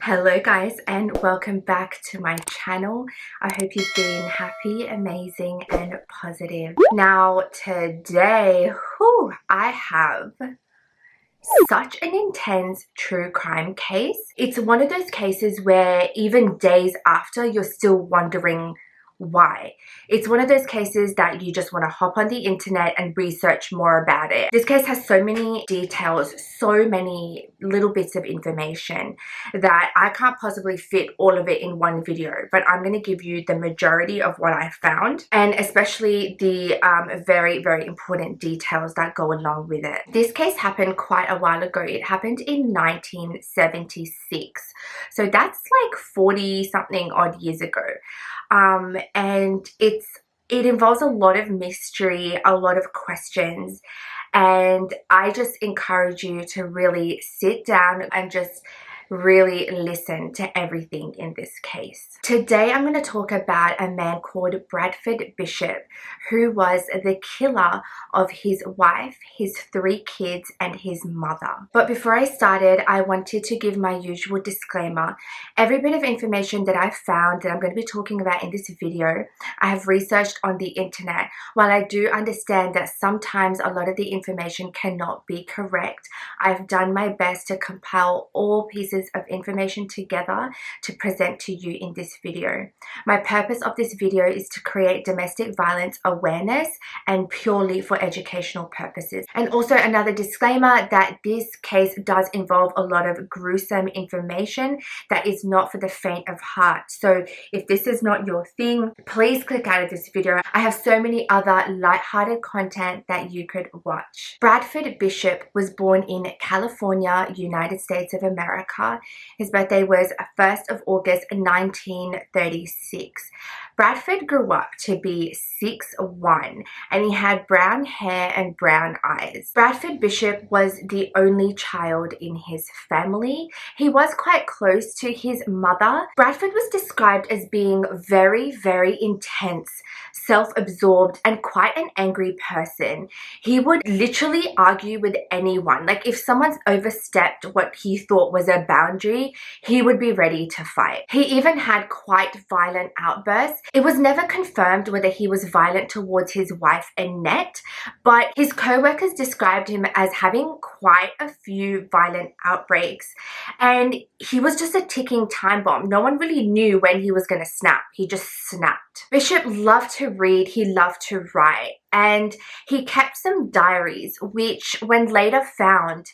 Hello guys, and welcome back to my channel. I hope you've been happy, amazing and positive. Now today, I have such an intense true crime case. It's one of those cases where even days after you're still wondering why. It's one of those cases that you just want to hop on the internet and research more about it. This case has so many details, so many little bits of information that I can't possibly fit all of it in one video, but I'm going to give you the majority of what I found, and especially the very, very important details that go along with it. This case happened quite a while ago. It happened in 1976. So that's like 40 something odd years ago. And it involves a lot of mystery, a lot of questions, and I just encourage you to really sit down and just really listen to everything in this case. Today I'm going to talk about a man called Bradford Bishop, who was the killer of his wife, his 3 kids and his mother. But before I started, I wanted to give my usual disclaimer. Every bit of information that I found that I'm going to be talking about in this video, I have researched on the internet. While I do understand that sometimes a lot of the information cannot be correct, I've done my best to compile all pieces of information together to present to you in this video. My purpose of this video is to create domestic violence awareness and purely for educational purposes. And also another disclaimer that this case does involve a lot of gruesome information that is not for the faint of heart. So if this is not your thing, please click out of this video. I have so many other light-hearted content that you could watch. Bradford Bishop was born in California, United States of America. His birthday was 1st of August 1936. Bradford grew up to be 6'1", and he had brown hair and brown eyes. Bradford Bishop was the only child in his family. He was quite close to his mother. Bradford was described as being very, very intense, self-absorbed, and quite an angry person. He would literally argue with anyone. Like if someone's overstepped what he thought was a boundary, he would be ready to fight. He even had quite violent outbursts. It was never confirmed whether he was violent towards his wife Annette, but his co-workers described him as having quite a few violent outbreaks, and he was just a ticking time bomb. No one really knew when he was going to snap. He just snapped. Bishop loved to read, he loved to write, and he kept some diaries which, when later found,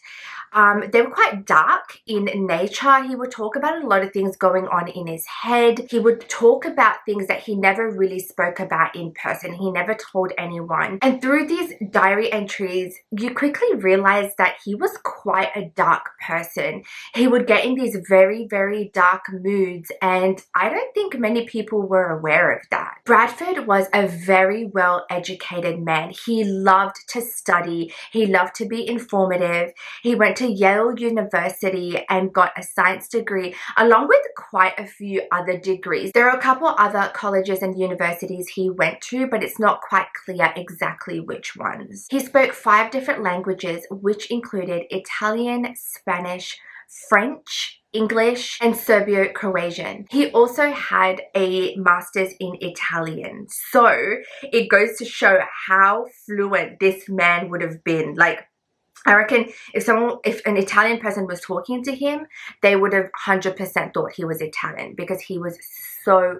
they were quite dark in nature. He would talk about a lot of things going on in his head. He would talk about things that he never really spoke about in person. He never told anyone. And through these diary entries, you quickly realize that he was quite a dark person. He would get in these very, very dark moods, and I don't think many people were aware of that. Bradford was a very well-educated man. He loved to study. He loved to be informative. He went to Yale University and got a science degree, along with quite a few other degrees. There are a couple other colleges and universities he went to, but it's not quite clear exactly which ones. He spoke 5 different languages, which included Italian, Spanish, French, English, and Serbio-Croatian. He also had a master's in Italian. So it goes to show how fluent this man would have been. Like, I reckon if an Italian person was talking to him, they would have 100% thought he was Italian, because he was so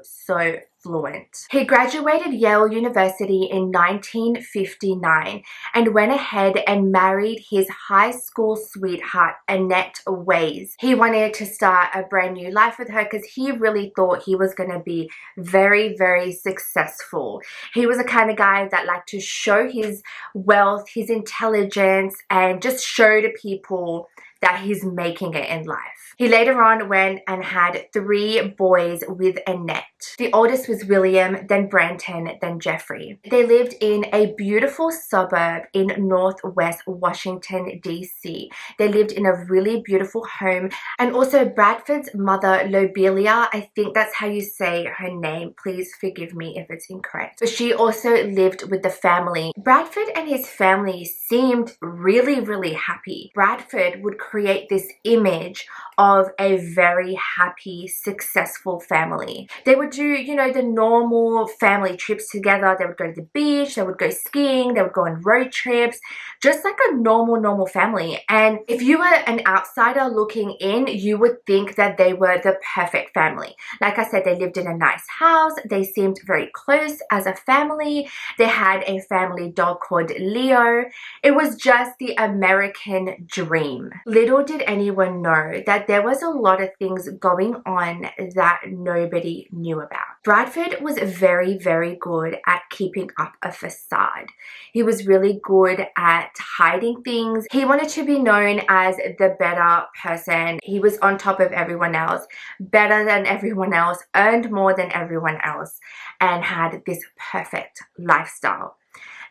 fluent. He graduated Yale University in 1959 and went ahead and married his high school sweetheart, Annette Ways. He wanted to start a brand new life with her because he really thought he was going to be very, very successful. He was the kind of guy that liked to show his wealth, his intelligence, and just show to people that he's making it in life. He later on went and had 3 boys with Annette. The oldest was William, then Branton, then Jeffrey. They lived in a beautiful suburb in northwest Washington, D.C. They lived in a really beautiful home. And also Bradford's mother, Lobelia, I think that's how you say her name. Please forgive me if it's incorrect. But she also lived with the family. Bradford and his family seemed really, really happy. Bradford would create this image of a very happy, successful family. They would do, you know, the normal family trips together. They would go to the beach, they would go skiing, they would go on road trips, just like a normal family. And if you were an outsider looking in, you would think that they were the perfect family. Like I said, they lived in a nice house, they seemed very close as a family, they had a family dog called Leo. It was just the American dream. Little did anyone know that there was a lot of things going on that nobody knew about. Bradford was very good at keeping up a facade. He was really good at hiding things. He wanted to be known as the better person. He was on top of everyone else, better than everyone else, earned more than everyone else, and had this perfect lifestyle.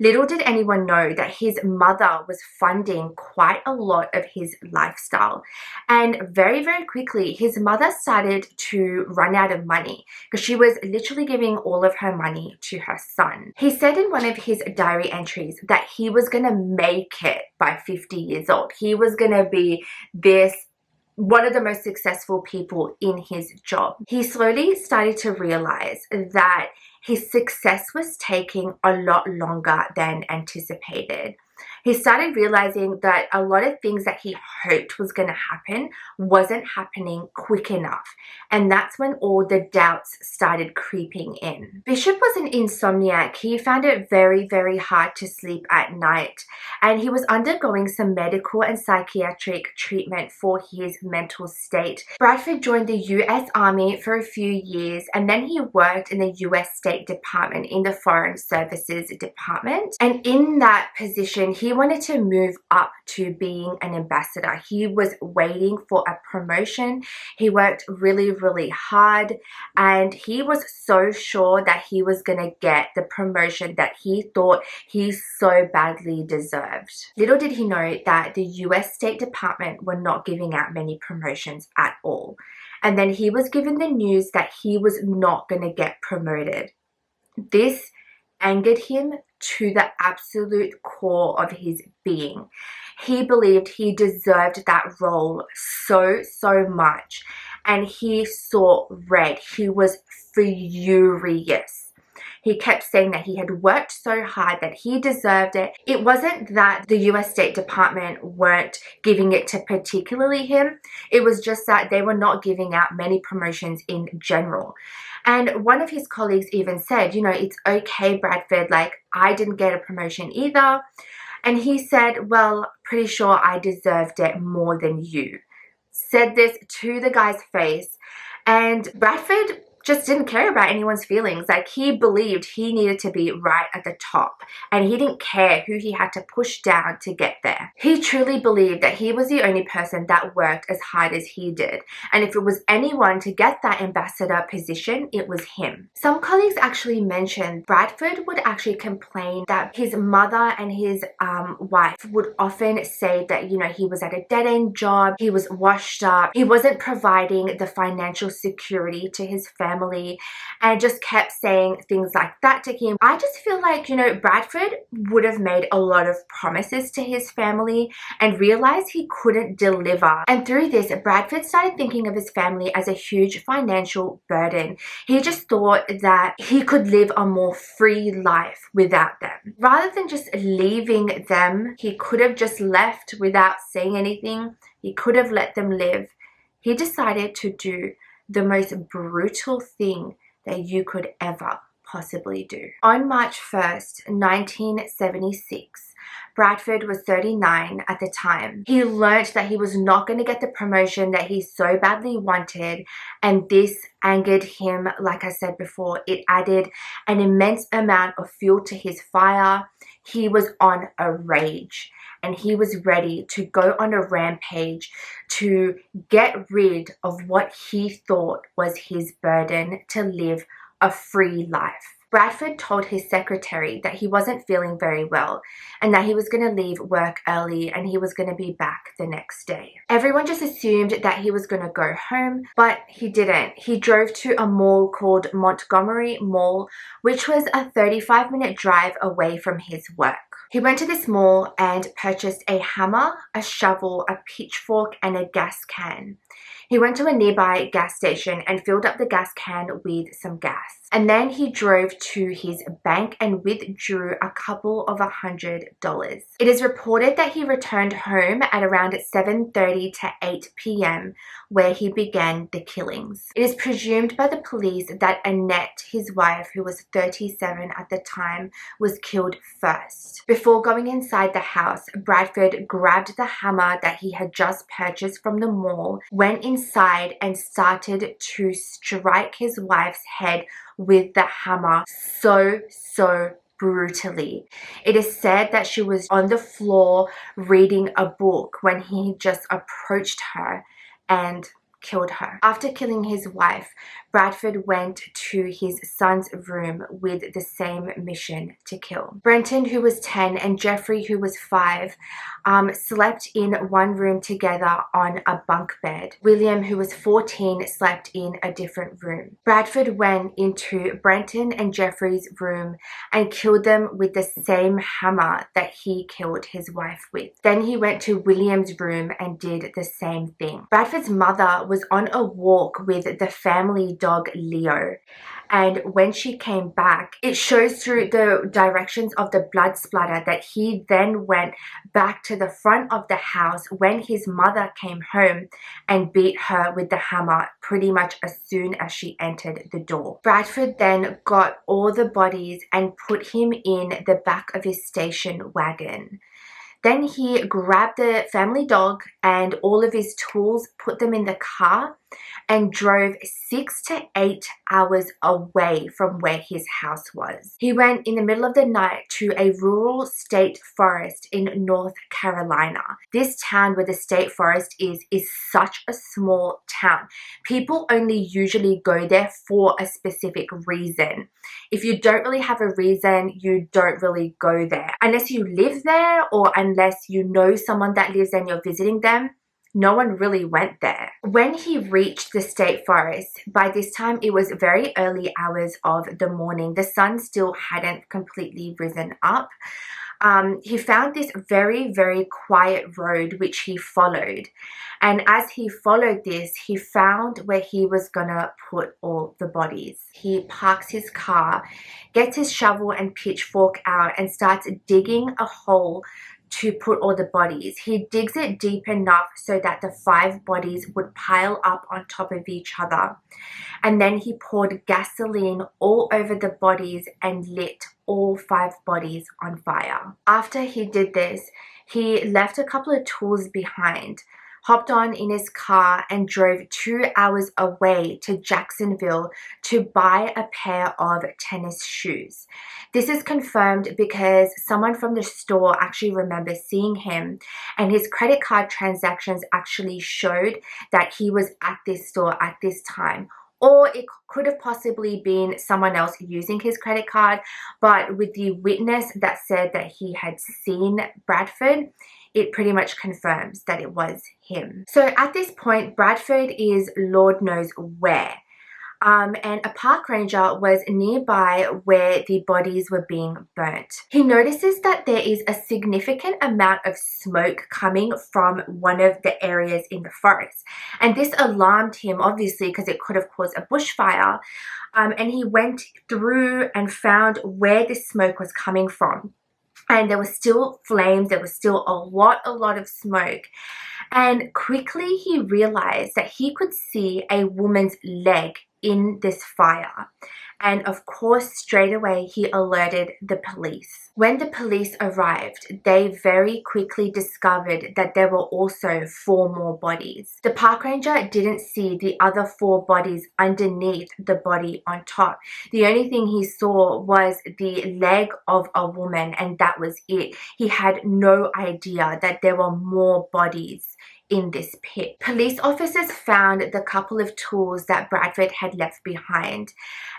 Little did anyone know that his mother was funding quite a lot of his lifestyle. And very quickly, his mother started to run out of money because she was literally giving all of her money to her son. He said in one of his diary entries that he was going to make it by 50 years old. He was going to be one of the most successful people in his job. He slowly started to realize that his success was taking a lot longer than anticipated. He started realizing that a lot of things that he hoped was going to happen wasn't happening quick enough. And that's when all the doubts started creeping in. Bishop was an insomniac. He found it very hard to sleep at night. And he was undergoing some medical and psychiatric treatment for his mental state. Bradford joined the US Army for a few years, and then he worked in the US State Department in the Foreign Services Department. And in that position, he wanted to move up to being an ambassador. He was waiting for a promotion. He worked really hard, and he was so sure that he was going to get the promotion that he thought he so badly deserved. Little did he know that the US State Department were not giving out many promotions at all. And then he was given the news that he was not going to get promoted. This angered him to the absolute core of his being. He believed he deserved that role so much, and he saw red. He was furious. He kept saying that he had worked so hard, that he deserved it. It wasn't that the US State Department weren't giving it to particularly him. It was just that they were not giving out many promotions in general. And one of his colleagues even said, you know, it's okay, Bradford, like, I didn't get a promotion either. And he said, well, pretty sure I deserved it more than you. Said this to the guy's face, and Bradford just didn't care about anyone's feelings. Like, he believed he needed to be right at the top, and he didn't care who he had to push down to get there. He truly believed that he was the only person that worked as hard as he did, and if it was anyone to get that ambassador position, it was him. Some colleagues actually mentioned Bradford would actually complain that his mother and his wife would often say that, you know, he was at a dead-end job, he was washed up, he wasn't providing the financial security to his family, and just kept saying things like that to him. I just feel like, you know, Bradford would have made a lot of promises to his family and realized he couldn't deliver. And through this, Bradford started thinking of his family as a huge financial burden. He just thought that he could live a more free life without them. Rather than just leaving them, he could have just left without saying anything. He could have let them live. He decided to do the most brutal thing that you could ever possibly do. On March 1st, 1976, Bradford was 39 at the time. He learned that he was not going to get the promotion that he so badly wanted, and this angered him. Like I said before, it added an immense amount of fuel to his fire. He was on a rage, and he was ready to go on a rampage to get rid of what he thought was his burden to live a free life. Bradford told his secretary that he wasn't feeling very well and that he was going to leave work early and he was going to be back the next day. Everyone just assumed that he was going to go home, but he didn't. He drove to a mall called Montgomery Mall, which was a 35-minute drive away from his work. He went to this mall and purchased a hammer, a shovel, a pitchfork, and a gas can. He went to a nearby gas station and filled up the gas can with some gas. And then he drove to his bank and withdrew a couple of $100. It is reported that he returned home at around 7:30 to 8 p.m. where he began the killings. It is presumed by the police that Annette, his wife, who was 37 at the time, was killed first. Before going inside the house, Bradford grabbed the hammer that he had just purchased from the mall, went inside and started to strike his wife's head with the hammer so brutally. It is said that she was on the floor reading a book when he just approached her and killed her. After killing his wife, Bradford went to his son's room with the same mission to kill. Brenton, who was 10, and Jeffrey, who was 5, slept in one room together on a bunk bed. William, who was 14, slept in a different room. Bradford went into Brenton and Jeffrey's room and killed them with the same hammer that he killed his wife with. Then he went to William's room and did the same thing. Bradford's mother was on a walk with the family dog Leo, and when she came back, it shows through the directions of the blood splatter that he then went back to the front of the house when his mother came home and beat her with the hammer pretty much as soon as she entered the door. Bradford then got all the bodies and put him in the back of his station wagon. Then he grabbed the family dog and all of his tools, put them in the car, and drove 6 to 8 hours away from where his house was. He went in the middle of the night to a rural state forest in North Carolina. This town where the state forest is such a small town. People only usually go there for a specific reason. If you don't really have a reason, you don't really go there. Unless you live there or unless you know someone that lives there and you're visiting them, no one really went there. When he reached the state forest, by this time it was very early hours of the morning. The sun still hadn't completely risen up. He found this very quiet road which he followed. And as he followed this, he found where he was gonna put all the bodies. He parks his car, gets his shovel and pitchfork out and starts digging a hole to put all the bodies. He digs it deep enough so that the 5 bodies would pile up on top of each other. And then he poured gasoline all over the bodies and lit all 5 bodies on fire. After he did this, he left a couple of tools behind, hopped on in his car and drove 2 hours away to Jacksonville to buy a pair of tennis shoes. This is confirmed because someone from the store actually remembers seeing him, and his credit card transactions actually showed that he was at this store at this time. Or it could have possibly been someone else using his credit card, but with the witness that said that he had seen Bradford, it pretty much confirms that it was him. So at this point, Bradford is Lord knows where. And a park ranger was nearby where the bodies were being burnt. He notices that there is a significant amount of smoke coming from one of the areas in the forest. And this alarmed him, obviously, because it could have caused a bushfire. And he went through and found where the smoke was coming from. And there was still flames, there was still a lot of smoke. And quickly he realized that he could see a woman's leg in this fire. And of course, straight away, he alerted the police. When the police arrived, they very quickly discovered that there were also 4 more bodies. The park ranger didn't see the other 4 bodies underneath the body on top. The only thing he saw was the leg of a woman, and that was it. He had no idea that there were more bodies in this pit. Police officers found the couple of tools that Bradford had left behind,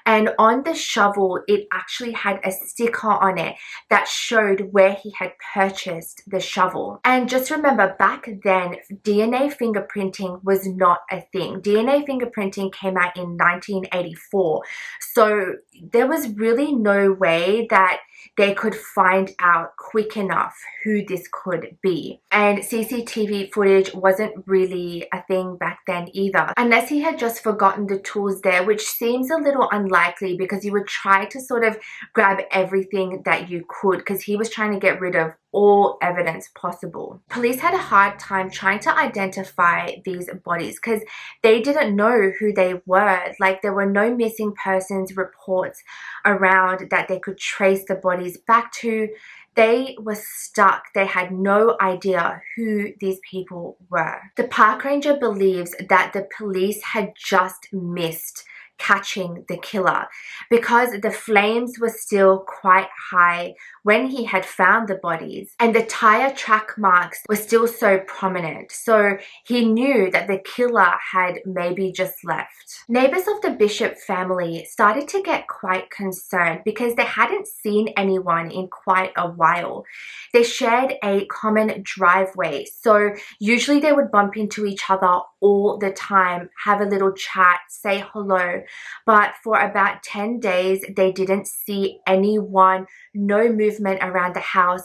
and on the shovel it actually had a sticker on it that showed where he had purchased the shovel. And just remember, back then DNA fingerprinting was not a thing. DNA fingerprinting came out in 1984, so there was really no way that they could find out quick enough who this could be. And CCTV footage wasn't really a thing back then either, unless he had just forgotten the tools there, which seems a little unlikely because you would try to sort of grab everything that you could, because he was trying to get rid of all evidence possible. Police had a hard time trying to identify these bodies because they didn't know who they were. Like, there were no missing persons reports around that they could trace the bodies back to. They were stuck. They had no idea who these people were. The park ranger believes that the police had just missed catching the killer because the flames were still quite high when he had found the bodies, and the tire track marks were still so prominent, so he knew that the killer had maybe just left. Neighbors of the Bishop family started to get quite concerned because they hadn't seen anyone in quite a while. They shared a common driveway, so usually they would bump into each other all the time, have a little chat, say hello. But for about 10 days, they didn't see anyone, no movement around the house.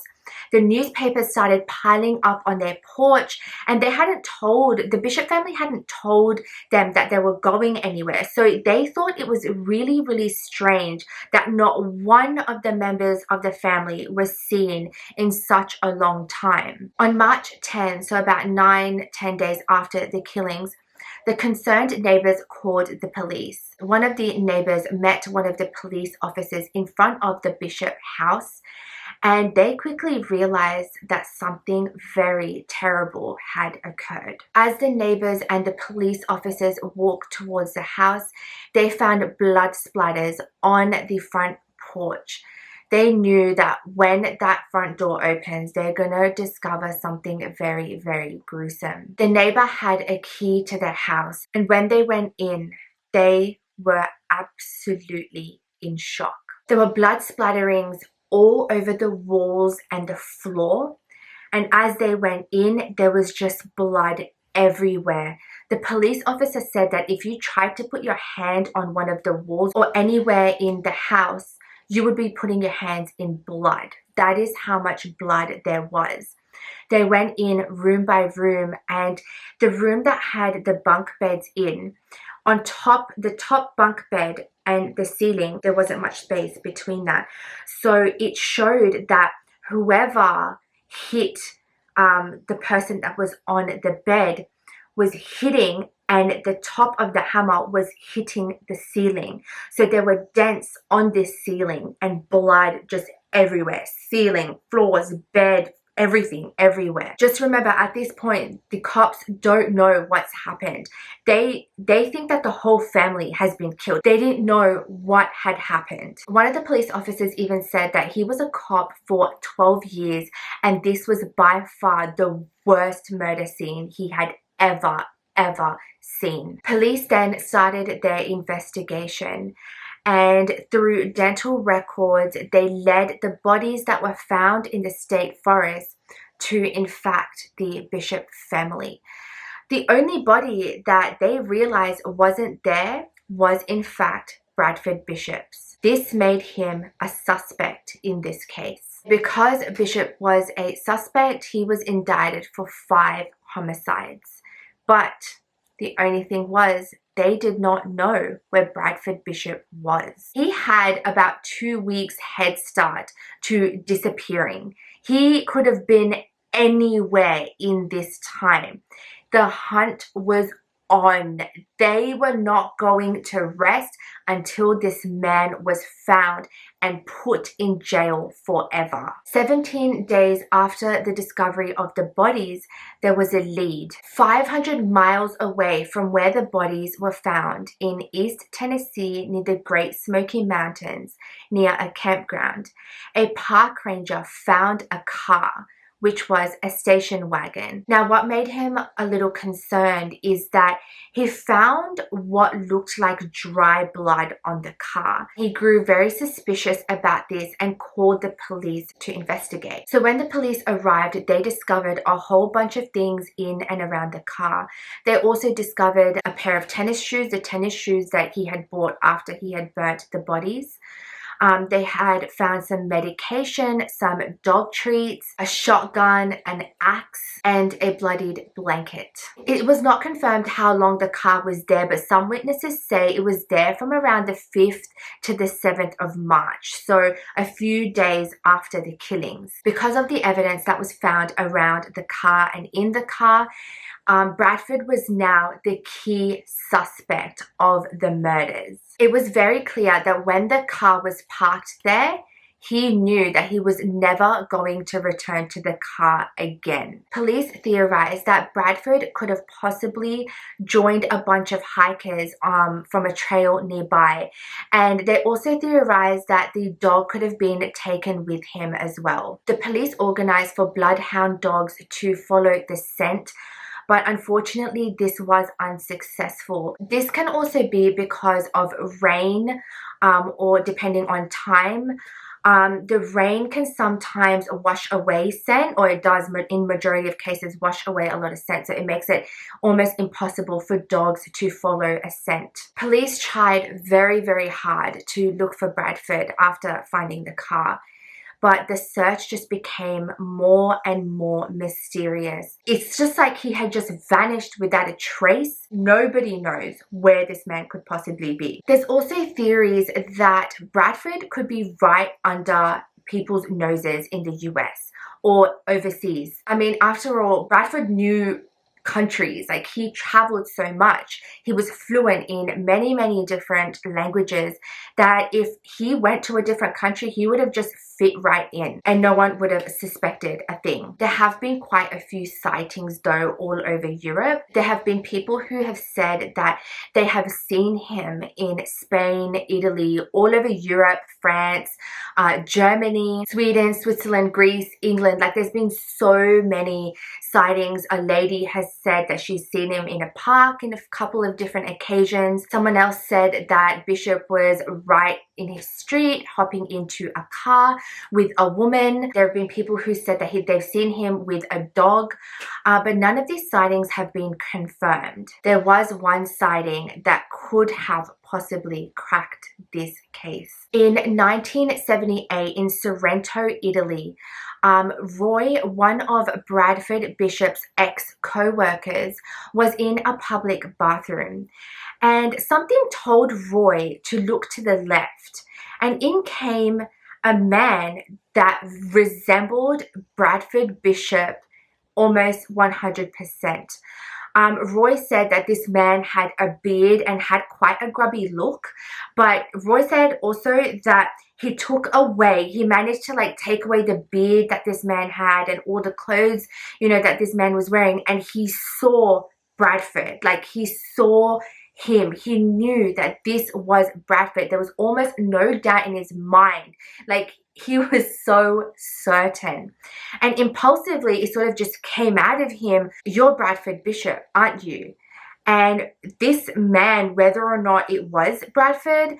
The newspapers started piling up on their porch, and the Bishop family hadn't told them that they were going anywhere. So they thought it was really, really strange that not one of the members of the family was seen in such a long time. On March 10, so about 9-10 days after the killings, the concerned neighbors called the police. One of the neighbors met one of the police officers in front of the Bishop house, and they quickly realized that something very terrible had occurred. As the neighbors and the police officers walked towards the house, they found blood splatters on the front porch. They knew that when that front door opens, they're going to discover something very, very gruesome. The neighbor had a key to their house, and when they went in, they were absolutely in shock. There were blood splatterings all over the walls and the floor, and as they went in, there was just blood everywhere. The police officer said that if you tried to put your hand on one of the walls or anywhere in the house, you would be putting your hands in blood. That is how much blood there was. They went in room by room, and the room that had the bunk beds in, on top, the top bunk bed and the ceiling, there wasn't much space between that. So it showed that whoever hit the person that was on the bed was hitting, and the top of the hammer was hitting the ceiling. So there were dents on this ceiling and blood just everywhere. Ceiling, floors, bed, everything, everywhere. Just remember, at this point, the cops don't know what's happened. They think that the whole family has been killed. They didn't know what had happened. One of the police officers even said that he was a cop for 12 years, and this was by far the worst murder scene he had ever seen. Police then started their investigation, and through dental records, they led the bodies that were found in the state forest to, in fact, the Bishop family. The only body that they realized wasn't there was, in fact, Bradford Bishop's. This made him a suspect in this case. Because Bishop was a suspect, he was indicted for 5 homicides. But the only thing was, they did not know where Bradford Bishop was. He had about 2 weeks head start to disappearing. He could have been anywhere in this time. The hunt was on. They were not going to rest until this man was found and put in jail forever. 17 days after the discovery of the bodies, there was a lead. 500 miles away from where the bodies were found in East Tennessee near the Great Smoky Mountains, near a campground, a park ranger found a car, which was a station wagon. Now, what made him a little concerned is that he found what looked like dry blood on the car. He grew very suspicious about this and called the police to investigate. So when the police arrived, they discovered a whole bunch of things in and around the car. They also discovered a pair of tennis shoes, the tennis shoes that he had bought after he had burnt the bodies. They had found some medication, some dog treats, a shotgun, an axe, and a bloodied blanket. It was not confirmed how long the car was there, but some witnesses say it was there from around the 5th to the 7th of March, so a few days after the killings. Because of the evidence that was found around the car and in the car, Bradford was now the key suspect of the murders. It was very clear that when the car was parked there, he knew that he was never going to return to the car again. Police theorized that Bradford could have possibly joined a bunch of hikers from a trail nearby, and they also theorized that the dog could have been taken with him as well. The police organized for bloodhound dogs to follow the scent, but unfortunately this was unsuccessful. This can also be because of rain or depending on time. The rain can sometimes wash away scent, or it does in majority of cases wash away a lot of scent, so it makes it almost impossible for dogs to follow a scent. Police tried very, very hard to look for Bradford after finding the car, but the search just became more and more mysterious. It's just like he had just vanished without a trace. Nobody knows where this man could possibly be. There's also theories that Bradford could be right under people's noses in the US or overseas. I mean, after all, Bradford knew countries. Like, he traveled so much, he was fluent in many different languages, that if he went to a different country, he would have just fit right in and no one would have suspected a thing. There have been quite a few sightings though all over Europe. There have been people who have said that they have seen him in Spain, Italy, all over Europe, France, Germany, Sweden, Switzerland, Greece, England. Like, there's been so many sightings. A lady has said that she's seen him in a park in a couple of different occasions. Someone else said that Bishop was right in his street hopping into a car with a woman. There have been people who said that they've seen him with a dog, but none of these sightings have been confirmed. There was one sighting that could have possibly cracked this case. In 1978 in Sorrento, Italy, Roy, one of Bradford Bishop's ex-co-workers, was in a public bathroom, and something told Roy to look to the left, and in came a man that resembled Bradford Bishop almost 100%. Roy said that this man had a beard and had quite a grubby look, but Roy said also that he managed to like take away the beard that this man had and all the clothes, you know, that this man was wearing, and he saw Bradford. Like, he saw him. He knew that this was Bradford. There was almost no doubt in his mind. Like, he was so certain. And impulsively, it sort of just came out of him, "You're Bradford Bishop, aren't you?" And this man, whether or not it was Bradford,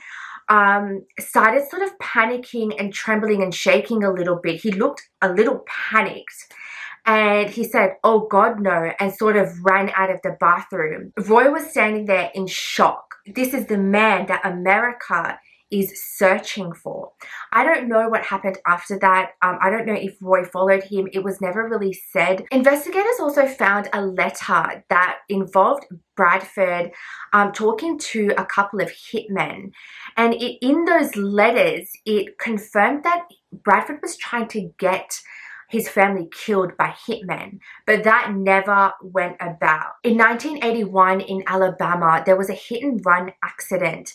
started sort of panicking and trembling and shaking a little bit. He looked a little panicked. And he said, "Oh God, no," and sort of ran out of the bathroom. Roy was standing there in shock. This is the man that America is searching for. I don't know what happened after that. I don't know if Roy followed him. It was never really said. Investigators also found a letter that involved Bradford talking to a couple of hitmen. And in those letters, it confirmed that Bradford was trying to get his family killed by hitmen, but that never went about. In 1981 in Alabama, there was a hit and run accident,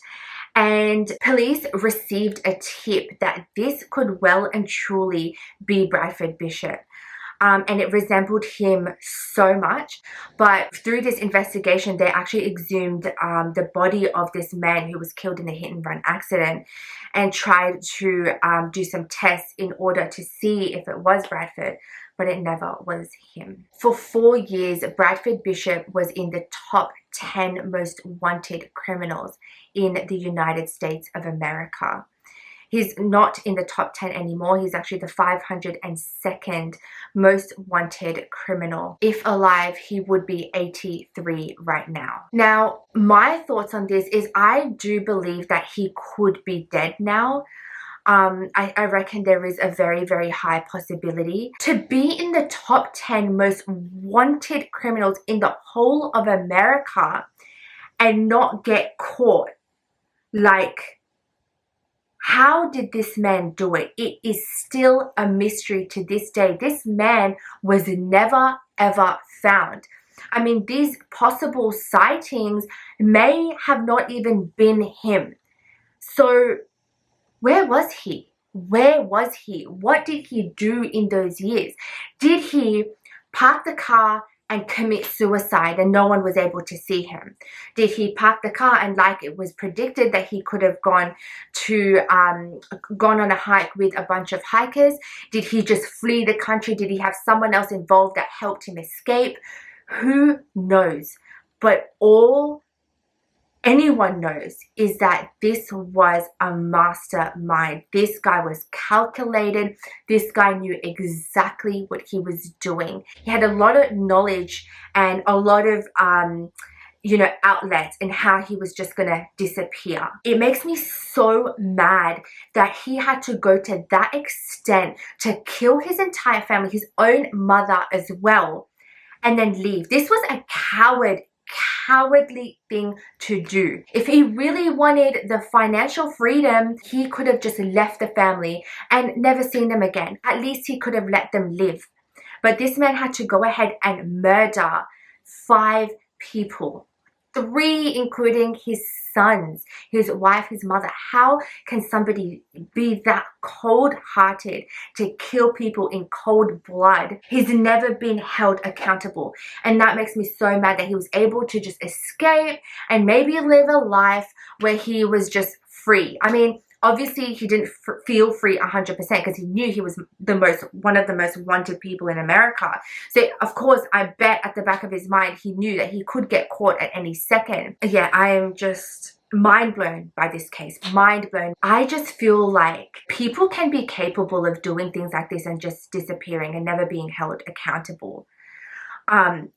and police received a tip that this could well and truly be Bradford Bishop. And it resembled him so much, but through this investigation they actually exhumed the body of this man who was killed in the hit and run accident and tried to do some tests in order to see if it was Bradford, but it never was him. For 4 years, Bradford Bishop was in the top 10 most wanted criminals in the United States of America. He's not in the top 10 anymore. He's actually the 502nd most wanted criminal. If alive, he would be 83 right now. Now, my thoughts on this is I do believe that he could be dead now. I reckon there is a very, very high possibility. To be in the top 10 most wanted criminals in the whole of America and not get caught, like, how did this man do it? It is still a mystery to this day. This man was never, ever found. I mean, these possible sightings may have not even been him. So where was he? Where was he? What did he do in those years? Did he park the car and commit suicide and no one was able to see him? Did he park the car and, like it was predicted, that he could have gone on a hike with a bunch of hikers? Did he just flee the country? Did he have someone else involved that helped him escape? Who knows? But all anyone knows is that this was a mastermind. This guy was calculated. This guy knew exactly what he was doing. He had a lot of knowledge and a lot of outlets in how he was just gonna disappear. It makes me so mad that he had to go to that extent to kill his entire family, his own mother as well, and then leave. This was a cowardly thing to do. If he really wanted the financial freedom, he could have just left the family and never seen them again. At least he could have let them live. But this man had to go ahead and murder 5 people. 3 including his sons, his wife, his mother. How can somebody be that cold-hearted to kill people in cold blood? He's never been held accountable, and that makes me so mad that he was able to just escape and maybe live a life where he was just free. I mean, obviously he didn't feel free 100% because he knew he was one of the most wanted people in America. So of course, I bet at the back of his mind he knew that he could get caught at any second. Yeah, I am just mind blown by this case. Mind blown. I just feel like people can be capable of doing things like this and just disappearing and never being held accountable. And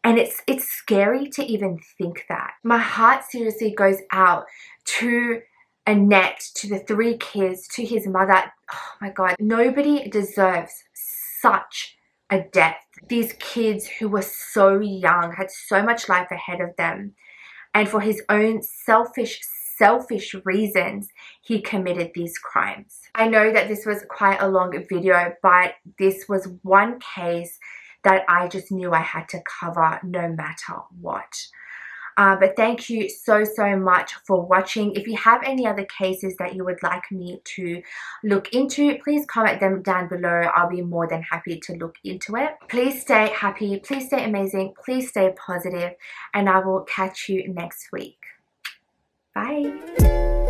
it's scary to even think that. My heart seriously goes out to Annette, to the 3 kids, to his mother. Oh my God, nobody deserves such a death. These kids who were so young, had so much life ahead of them, and for his own selfish reasons, he committed these crimes. I know that this was quite a long video, but this was one case that I just knew I had to cover no matter what. But thank you so much for watching. If you have any other cases that you would like me to look into, please comment them down below. I'll be more than happy to look into it. Please stay happy, please stay amazing, please stay positive, and I will catch you next week. Bye.